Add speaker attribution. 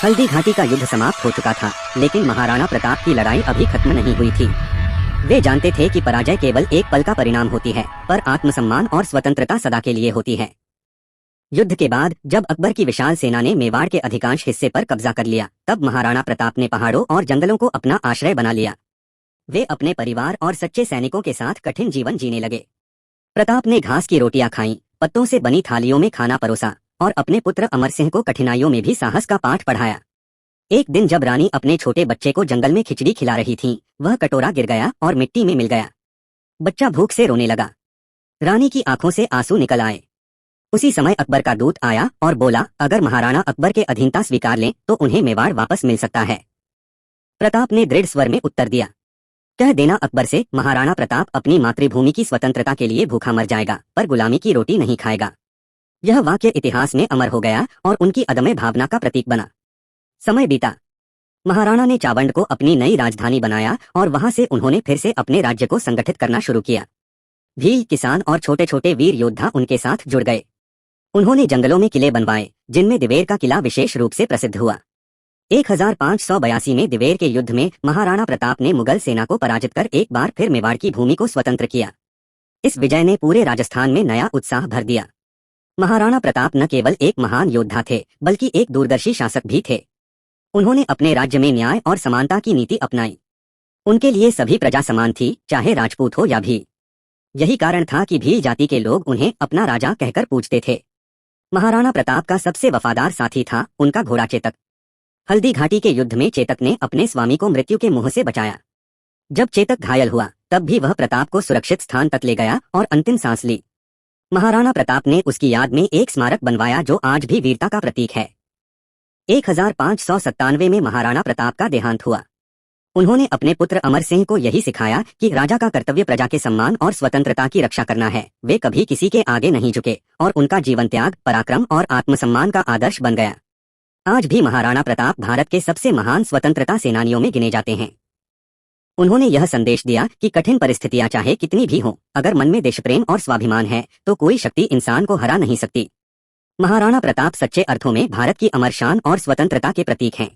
Speaker 1: हल्दी घाटी का युद्ध समाप्त हो चुका था, लेकिन महाराणा प्रताप की लड़ाई अभी खत्म नहीं हुई थी। वे जानते थे कि पराजय केवल एक पल का परिणाम होती है, पर आत्मसम्मान और स्वतंत्रता सदा के लिए होती है। युद्ध के बाद जब अकबर की विशाल सेना ने मेवाड़ के अधिकांश हिस्से पर कब्जा कर लिया, तब महाराणा प्रताप ने पहाड़ों और जंगलों को अपना आश्रय बना लिया। वे अपने परिवार और सच्चे सैनिकों के साथ कठिन जीवन जीने लगे। प्रताप ने घास की रोटियां खाईं, पत्तों से बनी थालियों में खाना परोसा और अपने पुत्र अमर सिंह को कठिनाइयों में भी साहस का पाठ पढ़ाया। एक दिन जब रानी अपने छोटे बच्चे को जंगल में खिचड़ी खिला रही थीं, वह कटोरा गिर गया और मिट्टी में मिल गया। बच्चा भूख से रोने लगा। रानी की आंखों से आंसू निकल आए। उसी समय अकबर का दूत आया और बोला, अगर महाराणा अकबर के अधीनता स्वीकार लें तो उन्हें मेवाड़ वापस मिल सकता है। प्रताप ने दृढ़ स्वर में उत्तर दिया, कह देना अकबर से, महाराणा प्रताप अपनी मातृभूमि की स्वतंत्रता के लिए भूखा मर जाएगा, पर गुलामी की रोटी नहीं खाएगा। यह वाक्य इतिहास में अमर हो गया और उनकी अदम्य भावना का प्रतीक बना। समय बीता। महाराणा ने चावंड को अपनी नई राजधानी बनाया और वहां से उन्होंने फिर से अपने राज्य को संगठित करना शुरू किया। भील, किसान और छोटे छोटे वीर योद्धा उनके साथ जुड़ गए। उन्होंने जंगलों में किले बनवाए, जिनमें दिवेर का किला विशेष रूप से प्रसिद्ध हुआ। 1582 में दिवेर के युद्ध में महाराणा प्रताप ने मुगल सेना को पराजित कर एक बार फिर मेवाड़ की भूमि को स्वतंत्र किया। इस विजय ने पूरे राजस्थान में नया उत्साह भर दिया। महाराणा प्रताप न केवल एक महान योद्धा थे, बल्कि एक दूरदर्शी शासक भी थे। उन्होंने अपने राज्य में न्याय और समानता की नीति अपनाई। उनके लिए सभी प्रजा समान थी, चाहे राजपूत हो या भील। यही कारण था कि भील जाति के लोग उन्हें अपना राजा कहकर पूजते थे। महाराणा प्रताप का सबसे वफादार साथी था उनका घोड़ा चेतक। हल्दी घाटी के युद्ध में चेतक ने अपने स्वामी को मृत्यु के मुंह से बचाया। जब चेतक घायल हुआ, तब भी वह प्रताप को सुरक्षित स्थान तक ले गया और अंतिम सांस ली। महाराणा प्रताप ने उसकी याद में एक स्मारक बनवाया जो आज भी वीरता का प्रतीक है। 1597 में महाराणा प्रताप का देहांत हुआ। उन्होंने अपने पुत्र अमर सिंह को यही सिखाया कि राजा का कर्तव्य प्रजा के सम्मान और स्वतंत्रता की रक्षा करना है। वे कभी किसी के आगे नहीं झुके और उनका जीवन त्याग, पराक्रम और आत्मसम्मान का आदर्श बन गया। आज भी महाराणा प्रताप भारत के सबसे महान स्वतंत्रता सेनानियों में गिने जाते हैं। उन्होंने यह संदेश दिया कि कठिन परिस्थितियां चाहे कितनी भी हों, अगर मन में देशप्रेम और स्वाभिमान है तो कोई शक्ति इंसान को हरा नहीं सकती। महाराणा प्रताप सच्चे अर्थों में भारत की अमर शान और स्वतंत्रता के प्रतीक हैं।